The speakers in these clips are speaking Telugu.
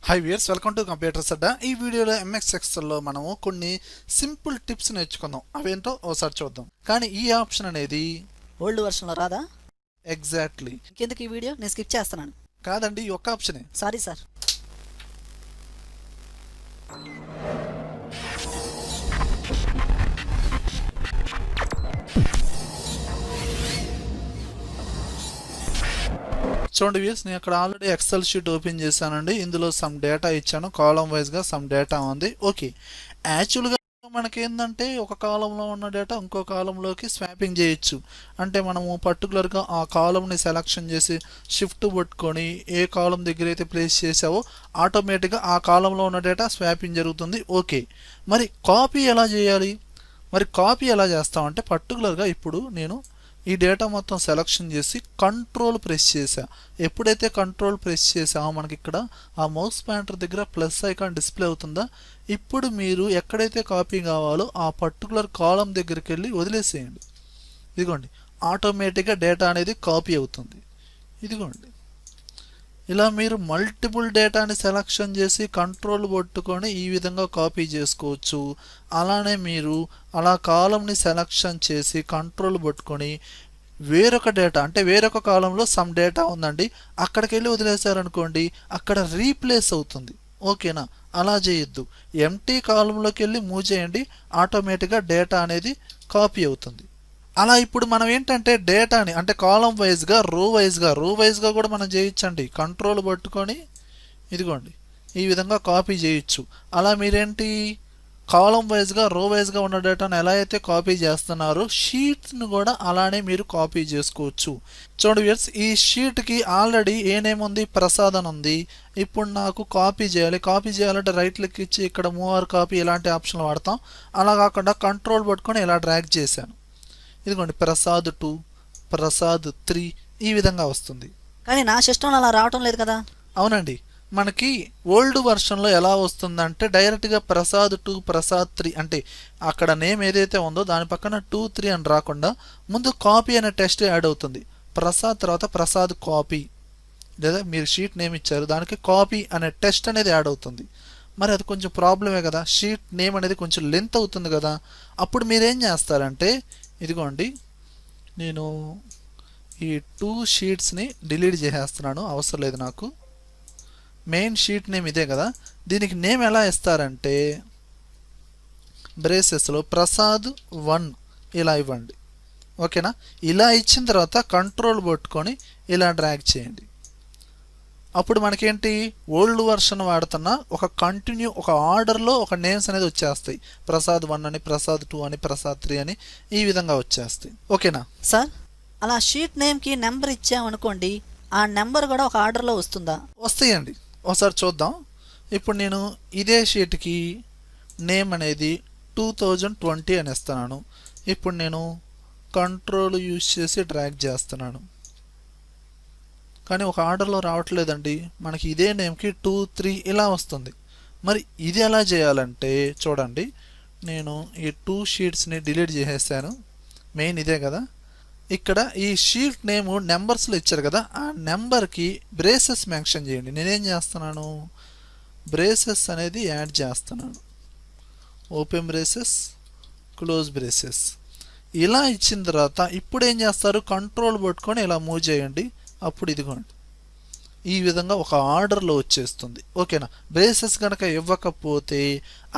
Hi viewers, welcome to computers Adda. ఈ వీడియోలో ఎంఎస్ ఎక్సెల్లో మనము కొన్ని సింపుల్ టిప్స్ నేర్చుకుందాం. అవేంటో ఒకసారి చూద్దాం. కానీ ఈ ఆప్షన్ అనేది ఓల్డ్ వర్షన్లో రాదా? ఎగ్జాక్ట్లీ. ఇంకెందుకు ఈ వీడియో, నేను స్కిప్ చేస్తున్నాను. కాదండి, ఈ ఒక్క ఆప్షనే. Sorry sir. చూడండి వ్యూయర్స్, నేను అక్కడ ఆల్రెడీ ఎక్సెల్ షీట్ ఓపెన్ చేశానండి. ఇందులో సమ్ డేటా ఇచ్చాను, కాలం వైజ్గా సమ్ డేటా ఉంది. ఓకే, యాక్చువల్గా మనకి ఏంటంటే ఒక కాలంలో ఉన్న డేటా ఇంకో కాలంలోకి స్వాపింగ్ చేయొచ్చు. అంటే మనము పర్టికులర్గా ఆ కాలంని సెలెక్షన్ చేసి షిఫ్ట్ పట్టుకొని ఏ కాలం దగ్గర అయితే ప్లేస్ చేసావో ఆటోమేటిక్గా ఆ కాలంలో ఉన్న డేటా స్వాపింగ్ జరుగుతుంది. ఓకే, మరి కాపీ ఎలా చేయాలి? మరి కాపీ ఎలా చేస్తామంటే పర్టికులర్గా ఇప్పుడు నేను ఈ డేటా మొత్తం సెలెక్షన్ చేసి కంట్రోల్ ప్రెస్ చేసా. ఎప్పుడైతే కంట్రోల్ ప్రెస్ చేసామో మనకి ఇక్కడ ఆ మౌస్ పాయింటర్ దగ్గర ప్లస్ ఐకాన్ డిస్ప్లే అవుతుందా? ఇప్పుడు మీరు ఎక్కడైతే కాపీ కావాలో ఆ పర్టికులర్ కాలం దగ్గరికి వెళ్ళి వదిలేసేయండి. ఇదిగోండి, ఆటోమేటిక్గా డేటా అనేది కాపీ అవుతుంది. ఇదిగోండి, ఇలా మీరు మల్టిపుల్ డేటాని సెలెక్షన్ చేసి కంట్రోల్ పట్టుకొని ఈ విధంగా కాపీ చేసుకోవచ్చు. అలానే మీరు అలా కాలంని సెలెక్షన్ చేసి కంట్రోల్ పట్టుకొని వేరొక డేటా అంటే వేరొక కాలంలో సమ్ డేటా ఉందండి, అక్కడికి వెళ్ళి వదిలేశారనుకోండి, అక్కడ రీప్లేస్ అవుతుంది. ఓకేనా? అలా చేయొద్దు. ఎంటీ కాలంలోకి వెళ్ళి మూవ్ చేయండి, ఆటోమేటిక్గా డేటా అనేది కాపీ అవుతుంది. అలా ఇప్పుడు మనం ఏంటంటే డేటాని అంటే కాలం వైజ్గా రో వైజ్గా కూడా మనం చేయొచ్చండి. కంట్రోల్ పట్టుకొని ఇదిగోండి ఈ విధంగా కాపీ చేయొచ్చు. అలా మీరేంటి కాలం వైజ్గా రో వైజ్గా ఉన్న డేటాను ఎలా అయితే కాపీ చేస్తున్నారో షీట్స్ని కూడా అలానే మీరు కాపీ చేసుకోవచ్చు. చూడండి వ్యూయర్స్, ఈ షీట్కి ఆల్రెడీ ఏ నేమ్ ఉంది? ప్రసాద్ అని ఉంది. ఇప్పుడు నాకు కాపీ చేయాలంటే రైట్ క్లిక్ ఇచ్చి ఇక్కడ మూవర్ కాపీ ఇలాంటి ఆప్షన్లు వాడతాం. అలా కాకుండా కంట్రోల్ పట్టుకొని ఇలా డ్రాగ్ చేశాను. ఇదిగోండి, ప్రసాద్ 2, ప్రసాద్ 3 ఈ విధంగా వస్తుంది. కానీ నా సిస్టంలో అలా రావటం లేదు కదా? అవునండి, మనకి ఓల్డ్ వర్షన్లో ఎలా వస్తుందంటే డైరెక్ట్గా ప్రసాద్ 2, ప్రసాద్ 3 అంటే అక్కడ నేమ్ ఏదైతే ఉందో దాని పక్కన 2, 3 అని రాకుండా ముందు కాపీ అనే టెస్ట్ యాడ్ అవుతుంది. ప్రసాద్ తర్వాత ప్రసాద్ కాపీ, లేదా మీరు షీట్ నేమ్ ఇచ్చారు దానికి కాపీ అనే టెస్ట్ అనేది యాడ్ అవుతుంది. మరి అది కొంచెం ప్రాబ్లమే కదా, షీట్ నేమ్ అనేది కొంచెం లెంత్ అవుతుంది కదా. అప్పుడు మీరేం చేస్తారంటే ఇదిగోండి, నేను ఈ 2 షీట్స్ని డిలీట్ చేసేస్తున్నాను, అవసరం లేదు నాకు. మెయిన్ షీట్ నేమ్ ఇదే కదా, దీనికి నేమ్ ఎలా ఇస్తారంటే బ్రేసెస్లో ప్రసాద్ 1 ఇలా ఇవ్వండి. ఓకేనా? ఇలా ఇచ్చిన తర్వాత కంట్రోల్ పట్టుకొని ఇలా డ్రాగ్ చేయండి. అప్పుడు మనకేంటి ఓల్డ్ వర్షన్ వాడుతున్న ఒక కంటిన్యూ ఒక ఆర్డర్లో ఒక నేమ్స్ అనేది వచ్చేస్తాయి. ప్రసాద్ 1 అని, ప్రసాద్ 2 అని, ప్రసాద్ 3 అని ఈ విధంగా వచ్చేస్తాయి. ఓకేనా సార్? అలా షీట్ నేమ్కి నెంబర్ ఇచ్చామనుకోండి, ఆ నెంబర్ కూడా ఒక ఆర్డర్లో వస్తుందా? వస్తాయండి, ఒకసారి చూద్దాం. ఇప్పుడు నేను ఇదే షీట్కి నేమ్ అనేది 2020 అని ఇస్తున్నాను. ఇప్పుడు నేను కంట్రోల్ యూజ్ చేసి డ్రాగ్ చేస్తున్నాను, కానీ ఒక ఆర్డర్లో రావట్లేదండి. మనకి ఇదే నేమ్కి 2, 3 ఇలా వస్తుంది. మరి ఇది ఎలా చేయాలంటే చూడండి, నేను ఈ 2 షీట్స్ని డిలీట్ చేసేసాను. మెయిన్ ఇదే కదా, ఇక్కడ ఈ షీట్ నేమ్ నెంబర్స్లో ఇచ్చారు కదా, ఆ నెంబర్కి బ్రేసెస్ మెన్షన్ చేయండి. నేనేం చేస్తున్నాను, బ్రేసెస్ అనేది యాడ్ చేస్తున్నాను. ఓపెన్ బ్రేసెస్, క్లోజ్ బ్రేసెస్ ఇలా ఇచ్చిన తర్వాత ఇప్పుడు ఏం చేస్తారు, కంట్రోల్ పట్టుకొని ఇలా మూవ్ చేయండి. అప్పుడు ఇదిగోండి ఈ విధంగా ఒక ఆర్డర్లో వచ్చేస్తుంది. ఓకేనా? బ్రేసెస్ కనుక ఇవ్వకపోతే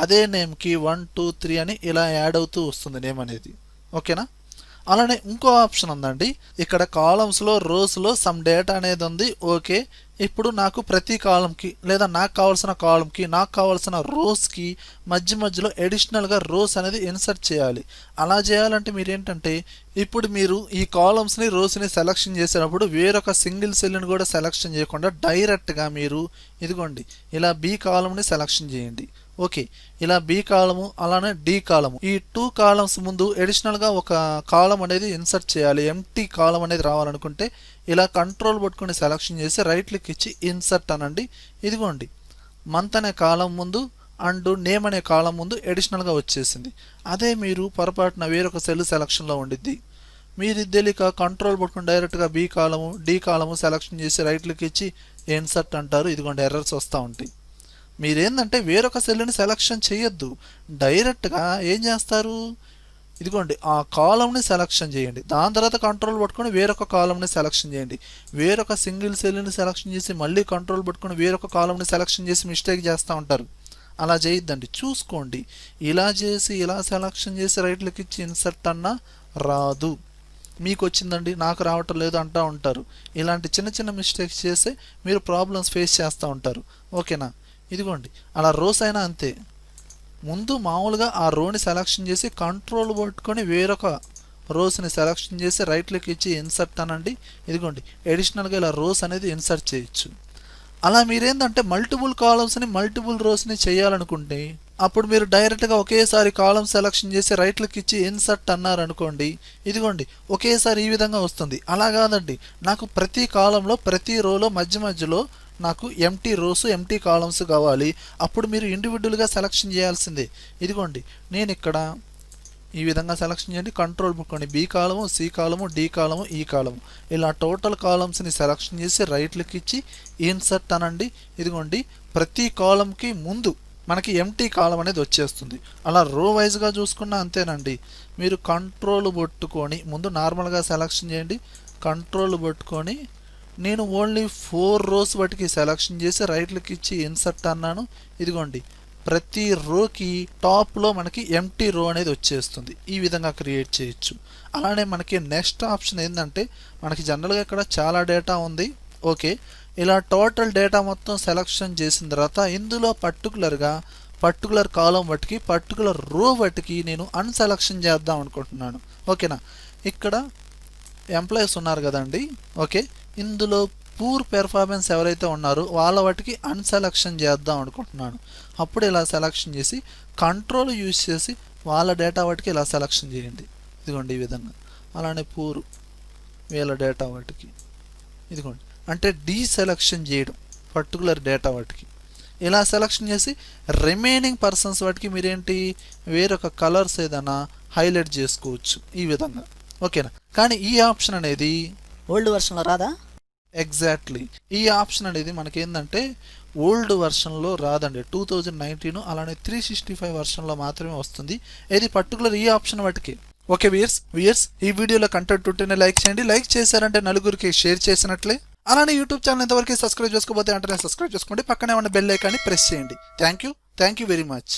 అదే నేమ్కి 1, 2, 3 అని ఇలా యాడ్ అవుతూ వస్తుంది నేమ్ అనేది. ఓకేనా? అలానే ఇంకో ఆప్షన్ ఉందండి, ఇక్కడ కాలమ్స్లో రోస్లో సమ్ డేటా అనేది ఉంది. ఓకే, ఇప్పుడు నాకు ప్రతి కాలంకి లేదా నాకు కావాల్సిన కాలంకి నాకు కావాల్సిన రోస్కి మధ్యలో అడిషనల్గా రోస్ అనేది ఇన్సర్ట్ చేయాలి. అలా చేయాలంటే మీరేంటంటే ఇప్పుడు మీరు ఈ కాలమ్స్ని రోస్ని సెలెక్షన్ చేసినప్పుడు వేరొక సింగిల్ సెల్ని కూడా సెలెక్షన్ చేయకుండా డైరెక్ట్గా మీరు ఇదిగోండి ఇలా బి కాలంని సెలెక్షన్ చేయండి. ఓకే, ఇలా బి కాలము అలానే డి కాలము ఈ 2 కాలమ్స్ ముందు అడిషనల్గా ఒక కాలం అనేది ఇన్సర్ట్ చేయాలి. ఎంటీ కాలం అనేది రావాలనుకుంటే ఇలా కంట్రోల్ పట్టుకొని సెలెక్షన్ చేసి రైట్ క్లిక్ ఇచ్చి ఇన్సర్ట్ అనండి. ఇదిగోండి, మంత్ అనే కాలం ముందు అండ్ నేమ్ అనే కాలం ముందు అడిషనల్గా వచ్చేసింది. అదే మీరు పొరపాటున వేరొక సెల్ సెలెక్షన్లో ఉండిద్ది. మీరు తెలియక కంట్రోల్ పట్టుకొని డైరెక్ట్గా బి కాలము డి కాలము సెలెక్షన్ చేసి రైట్ క్లిక్ ఇచ్చి ఇన్సర్ట్ అంటారు. ఇదిగోండి ఎర్రర్స్ వస్తూ ఉంటాయి. మీరేందంటే వేరొక సెల్ని సెలక్షన్ చేయొద్దు, డైరెక్ట్గా ఏం చేస్తారు, ఇదిగోండి ఆ కాలంని సెలక్షన్ చేయండి. దాని తర్వాత కంట్రోల్ పట్టుకొని వేరొక కాలంని సెలక్షన్ చేయండి. వేరొక సింగిల్ సెల్ని సెలక్షన్ చేసి మళ్ళీ కంట్రోల్ పట్టుకొని వేరొక కాలంని సెలక్షన్ చేసి మిస్టేక్ చేస్తూ ఉంటారు. అలా చేయొద్దండి, చూసుకోండి. ఇలా చేసి ఇలా సెలక్షన్ చేసి రైట్లకి ఇచ్చి ఇన్సర్ట్ అన్నా రాదు. మీకు వచ్చిందండి నాకు రావటం లేదు అంటూ ఉంటారు. ఇలాంటి చిన్న చిన్న మిస్టేక్స్ చేస్తే మీరు ప్రాబ్లమ్స్ ఫేస్ చేస్తూ ఉంటారు. ఓకేనా? ఇదిగోండి అలా రోస్ అయినా అంతే, ముందు మామూలుగా ఆ రోని సెలక్షన్ చేసి కంట్రోల్ పట్టుకొని వేరొక రోస్ని సెలక్షన్ చేసి రైట్లోకి ఇచ్చి ఇన్సర్ట్ అనండి. ఇదిగోండి ఎడిషనల్గా ఇలా రోస్ అనేది ఇన్సర్ట్ చేయొచ్చు. అలా మీరేందంటే మల్టిపుల్ కాలమ్స్ని మల్టిపుల్ రోస్ని చేయాలనుకుంటే అప్పుడు మీరు డైరెక్ట్గా ఒకేసారి కాలమ్ సెలక్షన్ చేసి రైట్లకి ఇచ్చి ఇన్సర్ట్ అన్నారనుకోండి, ఇదిగోండి ఒకేసారి ఈ విధంగా వస్తుంది. అలా కాదండి, నాకు ప్రతి కాలంలో ప్రతి రోలో మధ్యలో నాకు ఎంటీ రోస్ ఎంటీ కాలమ్స్ కావాలి. అప్పుడు మీరు ఇండివిజువల్గా సెలక్షన్ చేయాల్సిందే. ఇదిగోండి నేను ఇక్కడ ఈ విధంగా సెలక్షన్ చేయండి, కంట్రోల్ పట్టుకోండి, బి కాలము, సి కాలము, డి కాలము, ఈ కాలము, ఇలా టోటల్ కాలమ్స్ని సెలక్షన్ చేసి రైట్లకి ఇచ్చి ఇన్సర్ట్ అనండి. ఇదిగోండి ప్రతి కాలంకి ముందు మనకి ఎంటీ కాలం అనేది వచ్చేస్తుంది. అలా రో వైజ్గా చూసుకున్నా అంతేనండి. మీరు కంట్రోల్ పట్టుకొని ముందు నార్మల్గా సెలక్షన్ చేయండి, కంట్రోల్ పట్టుకొని నేను ఓన్లీ 4 రోస్ వాటికి సెలక్షన్ చేసి రైట్లకి ఇచ్చి ఇన్సర్ట్ అన్నాను. ఇదిగోండి ప్రతి రోకి టాప్లో మనకి ఎంటీ రో అనేది వచ్చేస్తుంది. ఈ విధంగా క్రియేట్ చేయొచ్చు. అలానే మనకి నెక్స్ట్ ఆప్షన్ ఏంటంటే మనకి జనరల్గా ఇక్కడ చాలా డేటా ఉంది. ఓకే, ఇలా టోటల్ డేటా మొత్తం సెలక్షన్ చేసిన తర్వాత ఇందులో పర్టికులర్ కాలం వాటికి పర్టికులర్ రో వాటికి నేను అన్సెలక్షన్ చేద్దాం అనుకుంటున్నాను. ఓకేనా? ఇక్కడ ఎంప్లాయీస్ ఉన్నారు కదండి. ఓకే, ఇందులో పూర్ పెర్ఫార్మెన్స్ ఎవరైతే ఉన్నారో వాళ్ళ వాటికి అన్సెలక్షన్ చేద్దాం అనుకుంటున్నాను. అప్పుడు ఇలా సెలక్షన్ చేసి కంట్రోల్ యూజ్ చేసి వాళ్ళ డేటా వాటికి ఇలా సెలక్షన్ చేయండి. ఇదిగోండి ఈ విధంగా. అలానే పూర్ వీళ్ళ డేటా వాటికి ఇదిగోండి, అంటే డీసెలక్షన్ చేయడం పర్టికులర్ డేటా వాటికి. ఇలా సెలక్షన్ చేసి రిమైనింగ్ పర్సన్స్ వాటికి మీరేంటి వేరొక కలర్స్ ఏదైనా హైలైట్ చేసుకోవచ్చు ఈ విధంగా. ఓకేనా? కానీ ఈ ఆప్షన్ అనేది ఓల్డ్ వర్షన్లో రాదా? ఎగ్జాక్ట్లీ, ఈ ఆప్షన్ అనేది మనకేందంటే ఓల్డ్ వర్షన్లో రాదండి. 2019 అలానే 365 వర్షన్లో మాత్రమే వస్తుంది. ఇది పర్టికులర్ ఈ ఆప్షన్ వాటికి. ఓకే వియర్స్ ఈ వీడియోలో కంటెంట్ ఉంటేనే లైక్ చేయండి. లైక్ చేశారంటే నలుగురికి షేర్ చేసినట్లే. అలానే యూట్యూబ్ ఛానల్ ఎంతవరకు సబ్స్క్రైబ్ చేసుకోకపోతే అంటే సబ్స్క్రైబ్ చేసుకోండి. పక్కనే ఉన్న బెల్ ఐకాన్ని ప్రెస్ చేయండి. Thank you very much.